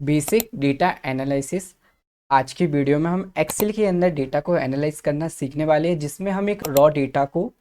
Basic data analysis. आज की video में हम एक्सेल के अंदर डेटा को एनालाइज करना सीखने वाले हैं, जिसमें हम एक रॉ डेटा को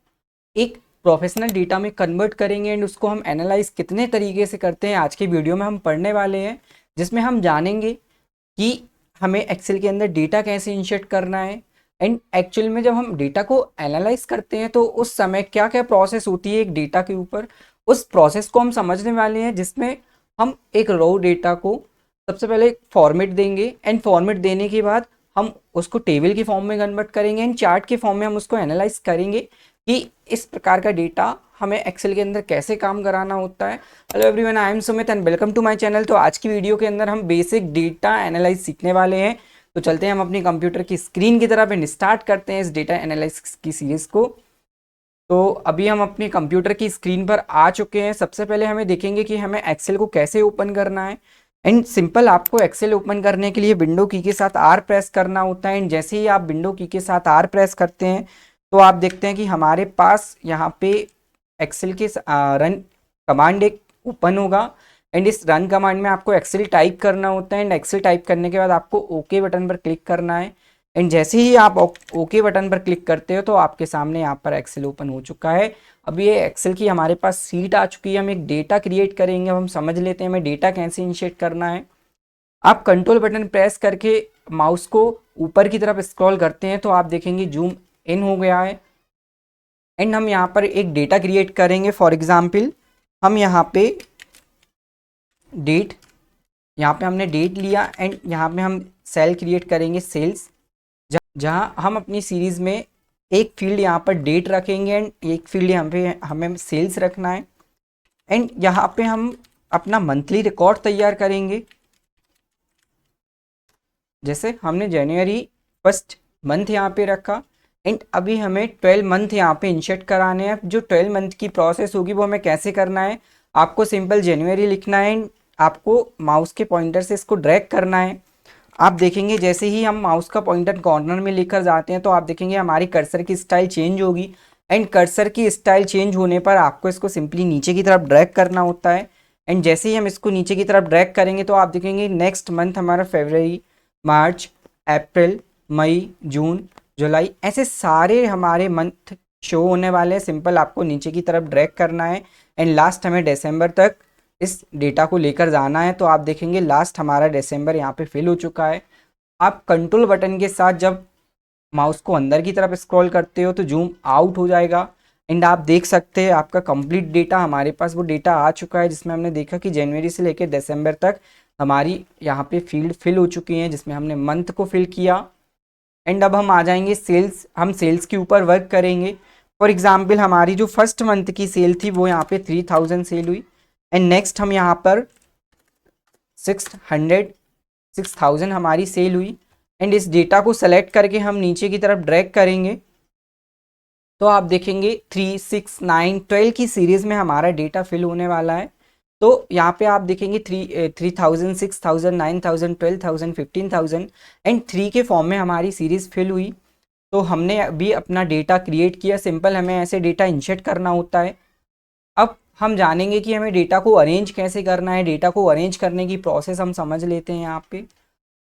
एक प्रोफेशनल डेटा में कन्वर्ट करेंगे एंड उसको हम एनालाइज कितने तरीके से करते हैं आज की वीडियो में हम पढ़ने वाले हैं। जिसमें हम जानेंगे कि हमें एक्सेल के अंदर डेटा कैसे इंसर्ट करना है एंड एक्चुअल में जब हम डेटा को एनालाइज करते हैं तो उस समय क्या क्या प्रोसेस होती है एक डेटा के ऊपर, उस प्रोसेस को हम समझने वाले हैं। जिसमें हम एक रो डेटा को सबसे पहले एक फॉर्मेट देंगे एंड फॉर्मेट देने के बाद हम उसको टेबल के फॉर्म में कन्वर्ट करेंगे एंड चार्ट के फॉर्म में हम उसको एनालाइज करेंगे कि इस प्रकार का डेटा हमें एक्सेल के अंदर कैसे काम कराना होता है। Hello everyone, I am Sumit and welcome to my channel. तो आज की वीडियो के अंदर हम बेसिक डेटा एनालाइज सीखने वाले हैं। तो चलते हैं हम अपनी कंप्यूटर की स्क्रीन की तरफ एंड स्टार्ट करते हैं इस डेटा एनालिसिस की सीरीज को। तो अभी हम अपनी कंप्यूटर की स्क्रीन पर आ चुके हैं। सबसे पहले हमें देखेंगे कि हमें एक्सेल को कैसे ओपन करना है। एंड सिंपल, आपको एक्सेल ओपन करने के लिए विंडो की के साथ आर प्रेस करना होता है। एंड जैसे ही आप विंडो की के साथ आर प्रेस करते हैं तो आप देखते हैं कि हमारे पास यहाँ पे एक्सेल के रन कमांड एक ओपन होगा। एंड इस रन कमांड में आपको एक्सेल टाइप करना होता है। एंड एक्सेल टाइप करने के बाद आपको ओके बटन पर क्लिक करना है। एंड जैसे ही आप ओके बटन पर क्लिक करते हो तो आपके सामने यहाँ पर एक्सेल ओपन हो चुका है। अब ये एक्सेल की हमारे पास सीट आ चुकी है। हम एक डेटा क्रिएट करेंगे। अब हम समझ लेते हैं हमें डेटा कैसे इंसर्ट करना है। आप कंट्रोल बटन प्रेस करके माउस को ऊपर की तरफ स्क्रॉल करते हैं तो आप देखेंगे जूम इन हो गया है। एंड हम यहाँ पर एक डेटा क्रिएट करेंगे। फॉर एग्जाम्पल हम यहाँ पे डेट, यहाँ पे हमने डेट लिया एंड यहाँ पे हम सेल क्रिएट करेंगे सेल्स, जहाँ हम अपनी सीरीज में एक फील्ड यहाँ पर डेट रखेंगे एंड एक फील्ड यहाँ पे हमें सेल्स रखना है। एंड यहाँ पे हम अपना मंथली रिकॉर्ड तैयार करेंगे। जैसे हमने जनवरी फर्स्ट मंथ यहाँ पे रखा एंड अभी हमें 12 मंथ यहाँ पे इंसर्ट कराने हैं। जो 12 मंथ की प्रोसेस होगी वो हमें कैसे करना है, आपको सिंपल जनवरी लिखना है एंड आपको माउस के पॉइंटर से इसको ड्रैग करना है। आप देखेंगे जैसे ही हम माउस का पॉइंटर कॉर्नर में लेकर जाते हैं तो आप देखेंगे हमारी कर्सर की स्टाइल चेंज होगी। एंड कर्सर की स्टाइल चेंज होने पर आपको इसको सिंपली नीचे की तरफ ड्रैग करना होता है। एंड जैसे ही हम इसको नीचे की तरफ ड्रैग करेंगे तो आप देखेंगे नेक्स्ट मंथ हमारा फरवरी, मार्च, अप्रैल, मई, जून, जुलाई, ऐसे सारे हमारे मंथ शो होने वाले हैं। सिंपल आपको नीचे की तरफ ड्रैग करना है एंड लास्ट हमें दिसंबर तक इस डेटा को लेकर जाना है। तो आप देखेंगे लास्ट हमारा दिसंबर यहाँ पे फिल हो चुका है। आप कंट्रोल बटन के साथ जब माउस को अंदर की तरफ स्क्रॉल करते हो तो जूम आउट हो जाएगा एंड आप देख सकते हैं आपका कंप्लीट डेटा हमारे पास वो डेटा आ चुका है, जिसमें हमने देखा कि जनवरी से लेकर दिसंबर तक हमारी यहाँ पे फील्ड फिल हो चुकी हैं, जिसमें हमने मंथ को फिल किया। एंड अब हम आ जाएंगे सेल्स, हम सेल्स के ऊपर वर्क करेंगे। फॉर एग्जाम्पल हमारी जो फर्स्ट मंथ की सेल थी वो यहाँ पे 3000 सेल हुई एंड नेक्स्ट हम यहाँ पर 6000 हमारी सेल हुई। एंड इस डेटा को सेलेक्ट करके हम नीचे की तरफ ड्रैग करेंगे तो आप देखेंगे 3, 6, 9, 12 की सीरीज में हमारा डेटा फिल होने वाला है। तो यहाँ पे आप देखेंगे 3000, 6000, 9000, 12000, 15000 एंड 3 के फॉर्म में हमारी सीरीज फिल हुई। तो हमने अभी अपना डेटा क्रिएट किया। सिंपल हमें ऐसे डेटा इंसर्ट करना होता है। अब हम जानेंगे कि हमें डेटा को अरेंज कैसे करना है। डेटा को अरेंज करने की प्रोसेस हम समझ लेते हैं। यहाँ पे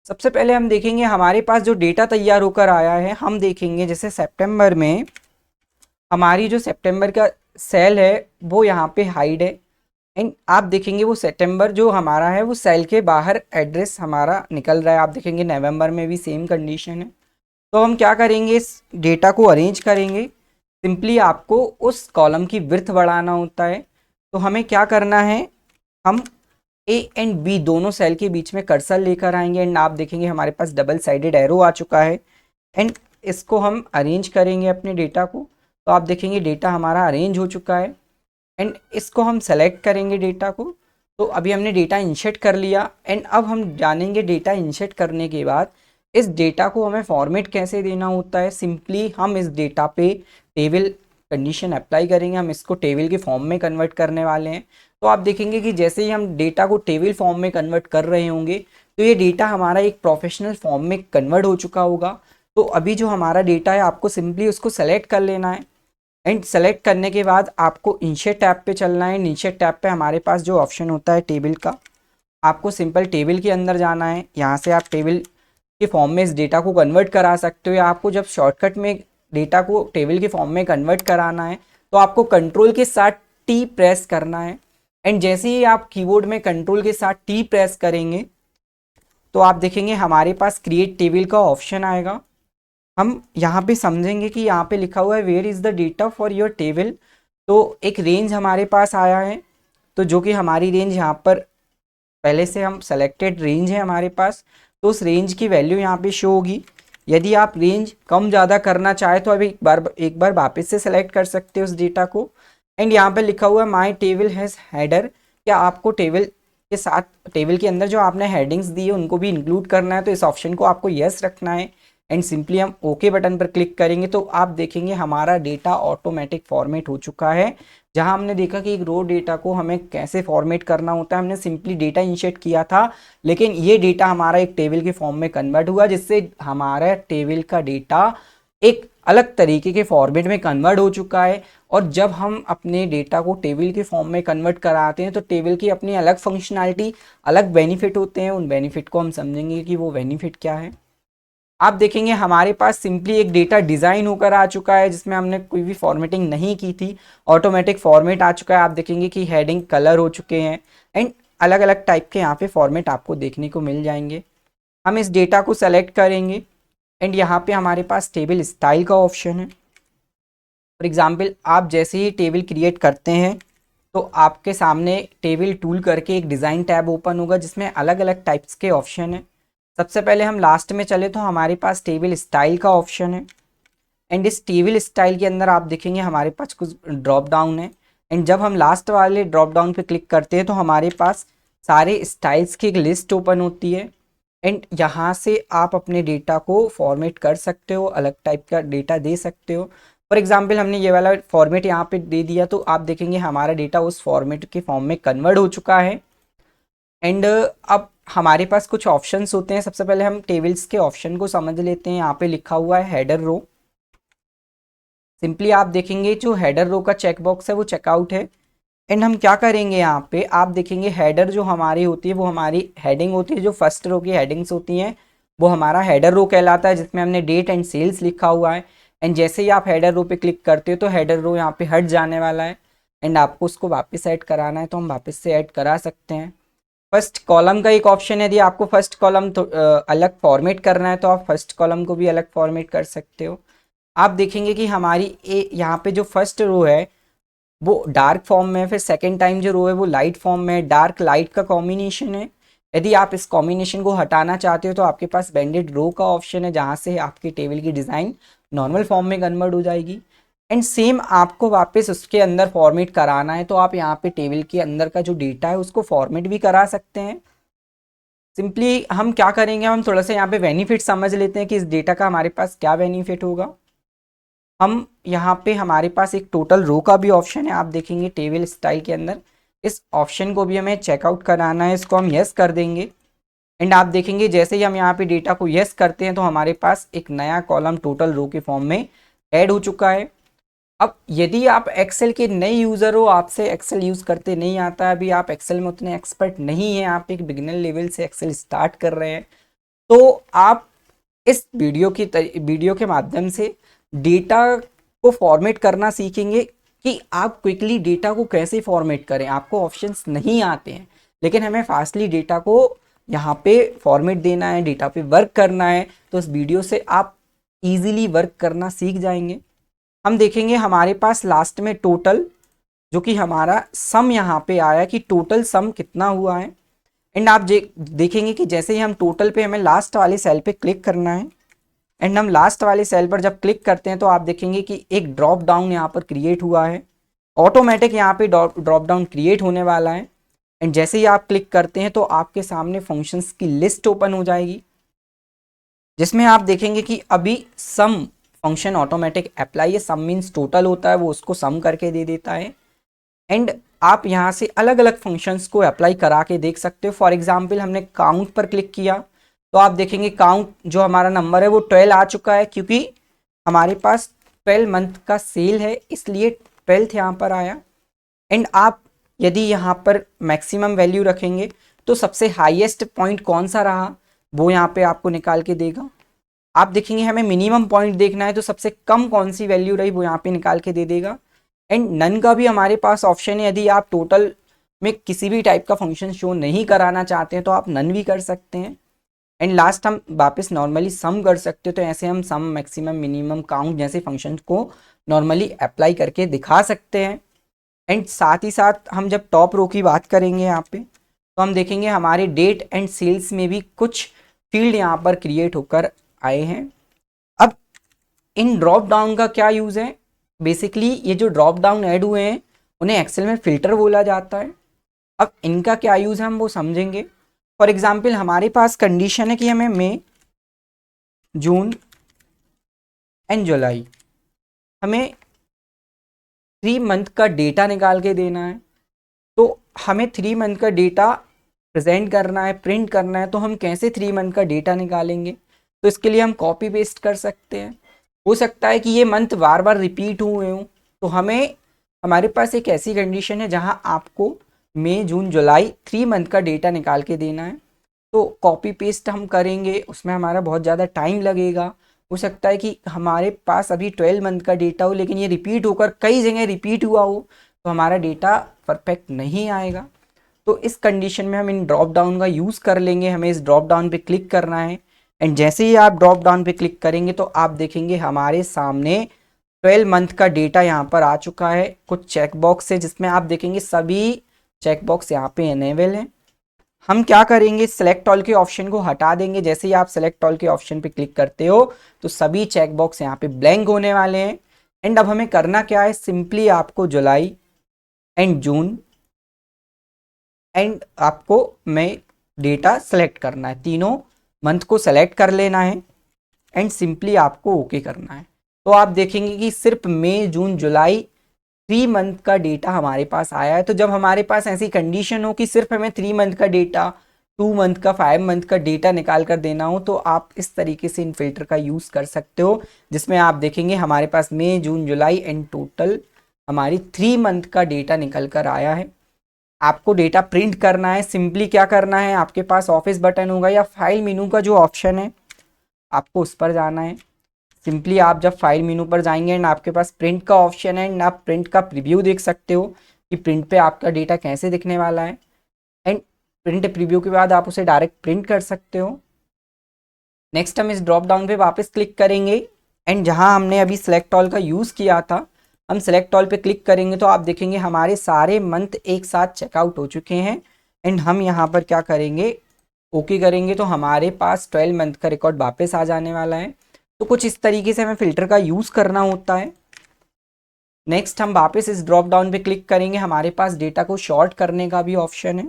सबसे पहले हम देखेंगे हमारे पास जो डेटा तैयार होकर आया है। हम देखेंगे जैसे सितंबर में हमारी जो सितंबर का सेल है वो यहाँ पे हाइड है एंड आप देखेंगे वो सितंबर जो हमारा है वो सेल के बाहर एड्रेस हमारा निकल रहा है। आप देखेंगे नवंबर में भी सेम कंडीशन है। तो हम क्या करेंगे, इस डेटा को अरेंज करेंगे। सिंपली आपको उस कॉलम की विड्थ बढ़ाना होता है। तो हमें क्या करना है, हम ए एंड बी दोनों सेल के बीच में कर्सर लेकर आएंगे एंड आप देखेंगे हमारे पास डबल साइडेड एरो आ चुका है। एंड इसको हम अरेंज करेंगे अपने डेटा को। तो आप देखेंगे डेटा हमारा अरेंज हो चुका है एंड इसको हम सेलेक्ट करेंगे डेटा को। तो अभी हमने डेटा इंसर्ट कर लिया एंड अब हम जानेंगे डेटा इंसर्ट करने के बाद इस डेटा को हमें फॉर्मेट कैसे देना होता है। सिंपली हम इस डेटा पे टेबल कंडीशन अप्लाई करेंगे। हम इसको टेबल के फॉर्म में कन्वर्ट करने वाले हैं। तो आप देखेंगे कि जैसे ही हम डेटा को टेबल फॉर्म में कन्वर्ट कर रहे होंगे तो ये डेटा हमारा एक प्रोफेशनल फॉर्म में कन्वर्ट हो चुका होगा। तो अभी जो हमारा डेटा है आपको सिंपली उसको सेलेक्ट कर लेना है एंड सेलेक्ट करने के बाद आपको इंसर्ट टैब पे चलना है। इंसर्ट टैब पे हमारे पास जो ऑप्शन होता है टेबल का, आपको सिंपल टेबल के अंदर जाना है, यहाँ से आप टेबल के फॉर्म में इस डेटा को कन्वर्ट करा सकते हो, या आपको जब शॉर्टकट में डेटा को टेबल के फॉर्म में कन्वर्ट कराना है तो आपको कंट्रोल के साथ टी प्रेस करना है। एंड जैसे ही आप कीबोर्ड में कंट्रोल के साथ टी प्रेस करेंगे तो आप देखेंगे हमारे पास क्रिएट टेबल का ऑप्शन आएगा। हम यहाँ पे समझेंगे कि यहाँ पे लिखा हुआ है where is the data for your table, तो एक रेंज हमारे पास आया है, तो जो कि हमारी रेंज यहाँ पर पहले से हम सेलेक्टेड रेंज है हमारे पास, तो उस रेंज की वैल्यू यहाँ पे शो होगी। यदि आप रेंज कम ज़्यादा करना चाहे तो अभी एक बार वापस से सेलेक्ट कर सकते हो उस डेटा को। एंड यहाँ पे लिखा हुआ है माई टेबल हैज़ हेडर, क्या आपको टेबल के साथ टेबल के अंदर जो आपने हेडिंग्स दी है उनको भी इंक्लूड करना है, तो इस ऑप्शन को आपको यस रखना है। एंड सिंपली हम ओके बटन पर क्लिक करेंगे तो आप देखेंगे हमारा डेटा ऑटोमेटिक फॉर्मेट हो चुका है। जहां हमने देखा कि एक रो डेटा को हमें कैसे फॉर्मेट करना होता है, हमने सिंपली डेटा इंसर्ट किया था, लेकिन ये डेटा हमारा एक टेबल के फॉर्म में कन्वर्ट हुआ, जिससे हमारा टेबल का डेटा एक अलग तरीके के फॉर्मेट में कन्वर्ट हो चुका है। और जब हम अपने डेटा को टेबल के फॉर्म में कन्वर्ट कराते हैं तो टेबल की अपनी अलग फंक्शनैलिटी, अलग बेनिफिट होते हैं। उन बेनिफिट को हम समझेंगे कि वो बेनिफिट क्या है। आप देखेंगे हमारे पास सिंपली एक डेटा डिज़ाइन होकर आ चुका है, जिसमें हमने कोई भी फॉर्मेटिंग नहीं की थी, ऑटोमेटिक फॉर्मेट आ चुका है। आप देखेंगे कि हेडिंग कलर हो चुके हैं एंड अलग अलग टाइप के यहाँ पे फॉर्मेट आपको देखने को मिल जाएंगे। हम इस डेटा को सेलेक्ट करेंगे एंड यहाँ पे हमारे पास टेबल स्टाइल का ऑप्शन है। फॉर एग्जाम्पल आप जैसे ही टेबल क्रिएट करते हैं तो आपके सामने टेबल टूल करके एक डिज़ाइन टैब ओपन होगा, जिसमें अलग अलग टाइप्स के ऑप्शन है। सबसे पहले हम लास्ट में चले तो हमारे पास टेबल स्टाइल का ऑप्शन है। एंड इस टेबल स्टाइल के अंदर आप देखेंगे हमारे पास कुछ ड्रॉप डाउन है। एंड जब हम लास्ट वाले ड्रॉप डाउन पे क्लिक करते हैं तो हमारे पास सारे स्टाइल्स की एक लिस्ट ओपन होती है। एंड यहाँ से आप अपने डेटा को फॉर्मेट कर सकते हो, अलग टाइप का डेटा दे सकते हो। फॉर एग्जाम्पल हमने ये वाला फॉर्मेट यहाँ पे दे दिया तो आप देखेंगे हमारा डेटा उस फॉर्मेट के फॉर्म में कन्वर्ट हो चुका है। एंड अब हमारे पास कुछ ऑप्शंस होते हैं। सबसे पहले हम टेबल्स के ऑप्शन को समझ लेते हैं। यहाँ पे लिखा हुआ है हेडर रो। सिंपली आप देखेंगे जो हेडर रो का चेक बॉक्स है वो चेकआउट है। एंड हम क्या करेंगे, यहाँ पे आप देखेंगे हेडर जो हमारी होती है वो हमारी हेडिंग होती है, जो फर्स्ट रो की हेडिंग्स होती हैं वो हमारा हेडर रो कहलाता है, जिसमें हमने डेट एंड सेल्स लिखा हुआ है। एंड जैसे ही आप हेडर रो पे क्लिक करते हो तो हेडर रो यहाँ पे हट जाने वाला है। एंड आपको उसको वापस ऐड कराना है तो हम वापस से ऐड करा सकते हैं। फर्स्ट कॉलम का एक ऑप्शन है, यदि आपको फर्स्ट कॉलम तो अलग फॉर्मेट करना है तो आप फर्स्ट कॉलम को भी अलग फॉर्मेट कर सकते हो। आप देखेंगे कि हमारी यहाँ पे जो फर्स्ट रो है वो डार्क फॉर्म में है, फिर सेकेंड टाइम जो रो है वो लाइट फॉर्म में है। डार्क लाइट का कॉम्बिनेशन है। यदि आप इस कॉम्बिनेशन को हटाना चाहते हो तो आपके पास बैंडेड रो का ऑप्शन है, जहाँ से आपकी टेबल की डिज़ाइन नॉर्मल फॉर्म में कन्वर्ट हो जाएगी। एंड सेम आपको वापस उसके अंदर फॉर्मेट कराना है तो आप यहाँ पे टेबल के अंदर का जो डेटा है उसको फॉर्मेट भी करा सकते हैं। सिंपली हम क्या करेंगे, हम थोड़ा सा यहाँ पे बेनिफिट समझ लेते हैं कि इस डेटा का हमारे पास क्या बेनिफिट होगा। हम यहाँ पे हमारे पास एक टोटल रो का भी ऑप्शन है, आप देखेंगे टेबल स्टाइल के अंदर। इस ऑप्शन को भी हमें चेकआउट कराना है, इसको हम यस कर देंगे। एंड आप देखेंगे जैसे ही हम यहाँ पे डेटा को यस करते हैं तो हमारे पास एक नया कॉलम टोटल रो के फॉर्म में ऐड हो चुका है। अब यदि आप एक्सेल के नए यूज़र हो, आपसे एक्सेल यूज़ करते नहीं आता, अभी आप एक्सेल में उतने एक्सपर्ट नहीं हैं, आप एक बिगिनर लेवल से एक्सेल स्टार्ट कर रहे हैं, तो आप इस वीडियो के माध्यम से डेटा को फॉर्मेट करना सीखेंगे कि आप क्विकली डेटा को कैसे फॉर्मेट करें। आपको ऑप्शंस नहीं आते हैं लेकिन हमें फास्टली डेटा को यहाँ पे फॉर्मेट देना है, डेटा पे वर्क करना है, तो इस वीडियो से आप इजीली वर्क करना सीख जाएंगे। हम देखेंगे हमारे पास लास्ट में टोटल, जो कि हमारा सम यहाँ पे आया कि टोटल सम कितना हुआ है। एंड आप देखेंगे कि जैसे ही हम टोटल पे, हमें लास्ट वाले सेल पे क्लिक करना है। एंड हम लास्ट वाले सेल पर जब क्लिक करते हैं तो आप देखेंगे कि एक ड्रॉप डाउन यहाँ पर क्रिएट हुआ है, ऑटोमेटिक यहाँ पे ड्रॉप डाउन क्रिएट होने वाला है। एंड जैसे ही आप क्लिक करते हैं तो आपके सामने फंक्शंस की लिस्ट ओपन हो जाएगी, जिसमें आप देखेंगे कि अभी सम फंक्शन ऑटोमेटिक अप्लाई है। सम मीन्स टोटल होता है, वो उसको सम करके दे देता है। एंड आप यहाँ से अलग अलग फंक्शंस को अप्लाई करा के देख सकते हो। फॉर एग्जाम्पल हमने काउंट पर क्लिक किया तो आप देखेंगे काउंट जो हमारा नंबर है वो 12 आ चुका है, क्योंकि हमारे पास 12 मंथ का सेल है, इसलिए 12th यहाँ पर आया। एंड आप यदि यहाँ पर मैक्सिमम वैल्यू रखेंगे तो सबसे हाईएस्ट पॉइंट कौन सा रहा वो यहाँ पे आपको निकाल के देगा। आप देखेंगे हमें मिनिमम पॉइंट देखना है तो सबसे कम कौन सी वैल्यू रही वो यहाँ पे निकाल के दे देगा। एंड नन का भी हमारे पास ऑप्शन है, यदि आप टोटल में किसी भी टाइप का फंक्शन शो नहीं कराना चाहते हैं तो आप नन भी कर सकते हैं। एंड लास्ट हम वापस नॉर्मली सम कर सकते हो, तो ऐसे हम सम, मैक्सिमम, मिनिमम, काउंट जैसे फंक्शन को नॉर्मली अप्लाई करके दिखा सकते हैं। एंड साथ ही साथ हम जब टॉप रो की बात करेंगे यहाँ पे तो हम देखेंगे हमारे डेट एंड सेल्स में भी कुछ फील्ड यहाँ पर क्रिएट होकर आए हैं। अब इन ड्रॉप डाउन का क्या यूज़ है, बेसिकली ये जो ड्रॉप डाउन ऐड हुए हैं उन्हें एक्सेल में फिल्टर बोला जाता है। अब इनका क्या यूज़ है हम वो समझेंगे। फॉर एग्जाम्पल हमारे पास कंडीशन है कि हमें मई, जून एंड जुलाई हमें 3 मंथ का डेटा निकाल के देना है। तो हमें 3 मंथ का डेटा प्रेजेंट करना है, प्रिंट करना है, तो हम कैसे 3 मंथ का डेटा निकालेंगे, तो इसके लिए हम कॉपी पेस्ट कर सकते हैं। हो सकता है कि ये मंथ बार बार रिपीट हुए हों, तो हमारे पास एक ऐसी कंडीशन है जहां आपको मई, जून, जुलाई 3 मंथ का डेटा निकाल के देना है। तो कॉपी पेस्ट हम करेंगे, उसमें हमारा बहुत ज़्यादा टाइम लगेगा। हो सकता है कि हमारे पास अभी 12 मंथ का डेटा हो लेकिन ये रिपीट होकर कई जगह रिपीट हुआ हो, तो हमारा डेटा परफेक्ट नहीं आएगा। तो इस कंडीशन में हम इन ड्रॉप डाउन का यूज़ कर लेंगे। हमें इस ड्रॉप डाउन पे क्लिक करना है एंड जैसे ही आप ड्रॉप डाउन पे क्लिक करेंगे तो आप देखेंगे हमारे सामने 12 मंथ का डेटा यहाँ पर आ चुका है। कुछ चेक बॉक्स है जिसमें आप देखेंगे सभी चेक बॉक्स यहाँ पे इनेबल हैं। हम क्या करेंगे, सेलेक्ट ऑल के ऑप्शन को हटा देंगे। जैसे ही आप सेलेक्ट ऑल के ऑप्शन पे क्लिक करते हो तो सभी चेक बॉक्स यहाँ पे ब्लैंक होने वाले हैं। एंड अब हमें करना क्या है, सिंपली आपको जुलाई एंड जून एंड आपको मई डेटा सेलेक्ट करना है, तीनों मंथ को सेलेक्ट कर लेना है एंड सिंपली आपको ओके करना है। तो आप देखेंगे कि सिर्फ मई, जून, जुलाई 3 मंथ का डेटा हमारे पास आया है। तो जब हमारे पास ऐसी कंडीशन हो कि सिर्फ हमें 3 मंथ का डेटा, 2 मंथ का, 5 मंथ का डेटा निकाल कर देना हो, तो आप इस तरीके से इन फिल्टर का यूज़ कर सकते हो, जिसमें आप देखेंगे हमारे पास मई, जून, जुलाई एंड टोटल हमारी 3 मंथ का डेटा निकल कर आया है। आपको डेटा प्रिंट करना है, सिंपली क्या करना है, आपके पास ऑफिस बटन होगा या फाइल मेनू का जो ऑप्शन है आपको उस पर जाना है। सिंपली आप जब फाइल मेनू पर जाएंगे एंड आपके पास प्रिंट का ऑप्शन है एंड आप प्रिंट का प्रीव्यू देख सकते हो कि प्रिंट पे आपका डेटा कैसे दिखने वाला है। एंड प्रिंट प्रीव्यू के बाद आप उसे डायरेक्ट प्रिंट कर सकते हो। नेक्स्ट हम इस ड्रॉप डाउन पे वापस क्लिक करेंगे एंड जहां हमने अभी सेलेक्ट ऑल का यूज़ किया था, हम सेलेक्ट ऑल पे क्लिक करेंगे तो आप देखेंगे हमारे सारे मंथ एक साथ चेकआउट हो चुके हैं। एंड हम यहाँ पर क्या करेंगे, ओके करेंगे तो हमारे पास 12 मंथ का रिकॉर्ड वापस आ जाने वाला है। तो कुछ इस तरीके से हमें फिल्टर का यूज़ करना होता है। नेक्स्ट हम वापस इस ड्रॉप डाउन पे क्लिक करेंगे, हमारे पास डेटा को शॉर्ट करने का भी ऑप्शन है।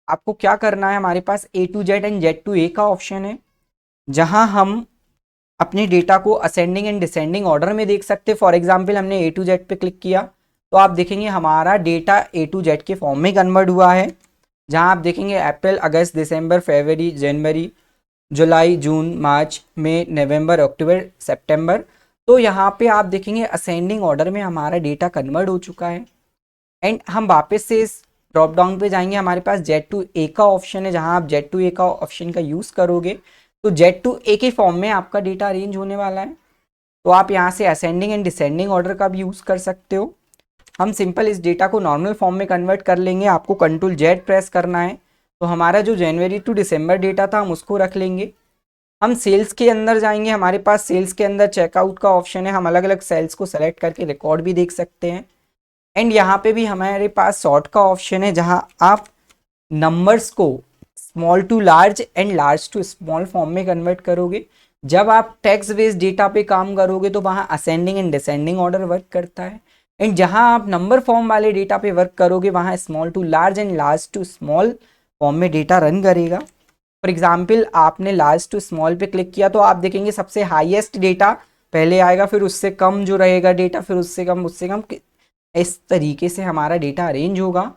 आपको क्या करना है, हमारे पास A to Z and Z to A का ऑप्शन है, जहां हम अपने डेटा को असेंडिंग एंड डिसेंडिंग ऑर्डर में देख सकते हैं। फॉर एग्जाम्पल हमने A to Z पे क्लिक किया तो आप देखेंगे हमारा डेटा A to Z के फॉर्म में कन्वर्ट हुआ है, जहां आप देखेंगे अप्रैल, अगस्त, दिसंबर, फरवरी, जनवरी, जुलाई, जून, मार्च, मई, नवंबर, अक्टूबर, सितंबर। तो यहाँ पे आप देखेंगे असेंडिंग ऑर्डर में हमारा डेटा कन्वर्ट हो चुका है। एंड हम वापस से इस ड्रॉप डाउन पे जाएंगे, हमारे पास Z to A का ऑप्शन है, जहाँ आप Z to A का ऑप्शन का यूज़ करोगे तो Z to A के फॉर्म में आपका डेटा अरेंज होने वाला है। तो आप यहाँ से असेंडिंग एंड डिसेंडिंग ऑर्डर का भी यूज़ कर सकते हो। हम सिंपल इस डेटा को नॉर्मल फॉर्म में कन्वर्ट कर लेंगे। आपको कंट्रोल Z प्रेस करना है तो हमारा जो जनवरी टू दिसंबर डेटा था हम उसको रख लेंगे। हम सेल्स के अंदर जाएंगे, हमारे पास सेल्स के अंदर चेकआउट का ऑप्शन है, हम अलग अलग सेल्स को सेलेक्ट करके रिकॉर्ड भी देख सकते हैं। एंड यहाँ पे भी हमारे पास सॉर्ट का ऑप्शन है, जहाँ आप नंबर्स को small to large and large to small form में कन्वर्ट करोगे। जब आप टेक्स्ट बेस्ड डेटा पे काम करोगे तो वहाँ ascending and descending order work करता है। एंड जहाँ आप नंबर फॉर्म वाले डेटा पे वर्क करोगे वहाँ small to large and large to small form में डेटा रन करेगा। फॉर एग्जाम्पल आपने लार्ज टू स्मॉल पे क्लिक किया तो आप देखेंगे सबसे हाईएस्ट डेटा पहले आएगा, फिर उससे कम जो रहेगा डेटा, फिर उससे कम। इस तरीके से हमारा डेटा अरेंज होगा।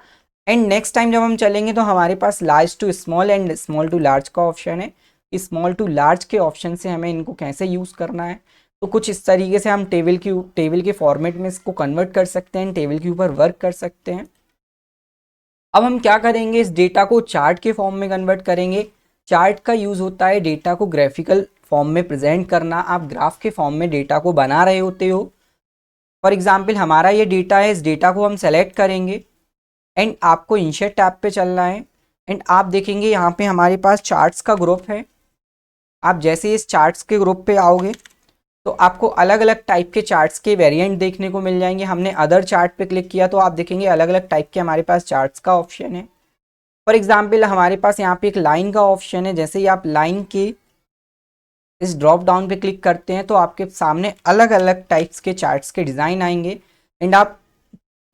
एंड नेक्स्ट टाइम जब हम चलेंगे तो हमारे पास large to small and small to large का ऑप्शन है। स्मॉल टू लार्ज के ऑप्शन से हमें इनको कैसे यूज़ करना है, तो कुछ इस तरीके से हम टेबल के फॉर्मेट में इसको कन्वर्ट कर सकते हैं, टेबल के ऊपर वर्क कर सकते हैं। अब हम क्या करेंगे, इस डेटा को चार्ट के फॉर्म में कन्वर्ट करेंगे। चार्ट का यूज़ होता है डेटा को ग्राफिकल फॉर्म में प्रेजेंट करना। आप ग्राफ के फॉर्म में डेटा को बना रहे होते हो। फॉर एग्जाम्पल हमारा ये डेटा है, इस डेटा को हम सेलेक्ट करेंगे एंड आपको इंसर्ट टैब पे चलना है एंड आप देखेंगे यहाँ पे हमारे पास चार्ट्स का ग्रुप है। आप जैसे ही इस चार्ट्स के ग्रुप पे आओगे तो आपको अलग अलग टाइप के चार्ट्स के वेरिएंट देखने को मिल जाएंगे। हमने अदर चार्ट पे क्लिक किया तो आप देखेंगे अलग अलग टाइप के हमारे पास चार्ट्स का ऑप्शन है। फॉर एग्जाम्पल हमारे पास यहाँ पे एक लाइन का ऑप्शन है। जैसे ही आप लाइन के इस ड्रॉप डाउन पे क्लिक करते हैं तो आपके सामने अलग अलग टाइप्स के चार्ट्स के डिज़ाइन आएंगे एंड आप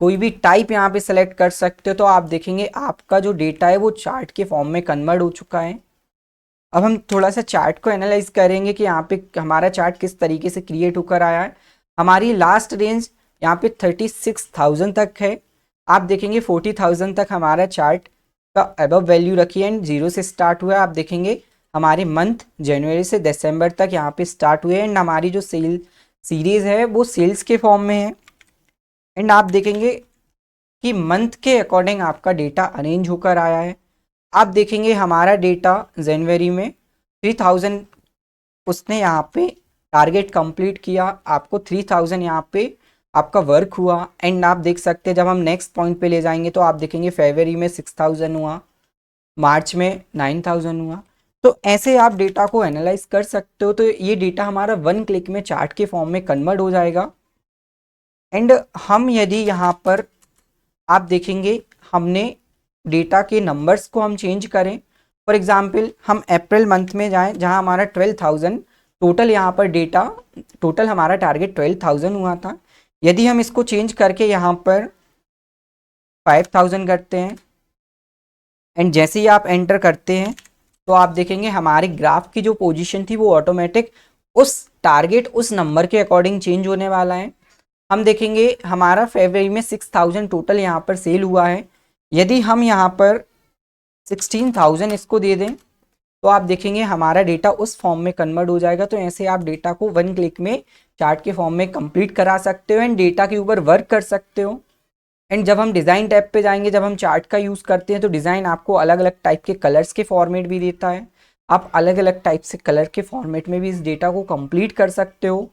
कोई भी टाइप यहाँ पे सेलेक्ट कर सकते हो। तो आप देखेंगे आपका जो डेटा है वो चार्ट के फॉर्म में कन्वर्ट हो चुका है। अब हम थोड़ा सा चार्ट को एनालाइज करेंगे कि यहाँ पे हमारा चार्ट किस तरीके से क्रिएट होकर आया है। हमारी लास्ट रेंज यहाँ पे 36,000 तक है। आप देखेंगे 40,000 तक हमारा चार्ट का अबव वैल्यू रखी है एंड जीरो से स्टार्ट हुआ है। आप देखेंगे हमारे मंथ जनवरी से दिसंबर तक यहाँ पे स्टार्ट हुए एंड हमारी जो सेल सीरीज़ है वो सेल्स के फॉर्म में है। एंड आप देखेंगे कि मंथ के अकॉर्डिंग आपका डेटा अरेंज होकर आया है। आप देखेंगे हमारा डेटा जनवरी में 3000 उसने यहाँ पे टारगेट कंप्लीट किया। आपको 3000 यहाँ पे आपका वर्क हुआ एंड आप देख सकते हैं जब हम नेक्स्ट पॉइंट पे ले जाएंगे तो आप देखेंगे फरवरी में 6000 हुआ, मार्च में 9000 हुआ। तो ऐसे आप डेटा को एनालाइज कर सकते हो। तो ये डेटा हमारा वन क्लिक में चार्ट के फॉर्म में कन्वर्ट हो जाएगा। एंड हम यदि यहाँ पर आप देखेंगे हमने डेटा के नंबर्स को हम चेंज करें। फॉर एग्जांपल हम अप्रैल मंथ में जाएं जहां हमारा 12,000 टोटल यहाँ पर डेटा, टोटल हमारा टारगेट 12,000 हुआ था। यदि हम इसको चेंज करके यहाँ पर 5,000 करते हैं एंड जैसे ही आप एंटर करते हैं तो आप देखेंगे हमारे ग्राफ की जो पोजीशन थी वो ऑटोमेटिक उस टारगेट उस नंबर के अकॉर्डिंग चेंज होने वाला है। हम देखेंगे हमारा फरवरी में 6,000 टोटल यहाँ पर सेल हुआ है। यदि हम यहाँ पर 16,000 इसको दे दें तो आप देखेंगे हमारा डेटा उस फॉर्म में कन्वर्ट हो जाएगा। तो ऐसे आप डेटा को वन क्लिक में चार्ट के फॉर्म में कंप्लीट करा सकते हो एंड डेटा के ऊपर वर्क कर सकते हो। एंड जब हम डिज़ाइन टैब पे जाएंगे, जब हम चार्ट का यूज़ करते हैं तो डिज़ाइन आपको अलग अलग टाइप के कलर्स के फॉर्मेट भी देता है। आप अलग अलग टाइप से कलर के फॉर्मेट में भी इस डेटा को कंप्लीट कर सकते हो।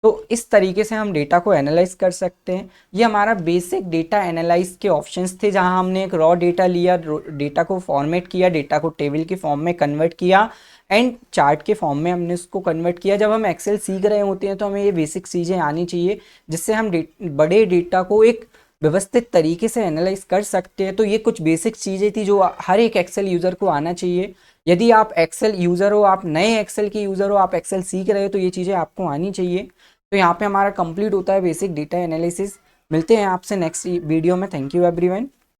तो इस तरीके से हम डेटा को एनालाइज कर सकते हैं। ये हमारा बेसिक डेटा एनालाइज के ऑप्शंस थे जहां हमने एक रॉ डेटा लिया, डेटा को फॉर्मेट किया, डेटा को टेबल के फॉर्म में कन्वर्ट किया एंड चार्ट के फॉर्म में हमने उसको कन्वर्ट किया। जब हम एक्सेल सीख रहे होते हैं तो हमें ये बेसिक चीज़ें आनी चाहिए जिससे हम बड़े डेटा को एक व्यवस्थित तरीके से एनालाइज कर सकते हैं। तो ये कुछ बेसिक चीज़ें थी जो हर एक एक्सेल यूज़र को आना चाहिए। यदि आप एक्सेल यूज़र हो, आप नए एक्सेल के यूज़र हो, आप एक्सेल सीख रहे हो तो ये चीज़ें आपको आनी चाहिए। तो यहाँ पे हमारा कंप्लीट होता है बेसिक डेटा एनालिसिस। मिलते हैं आपसे नेक्स्ट वीडियो में। Thank you everyone.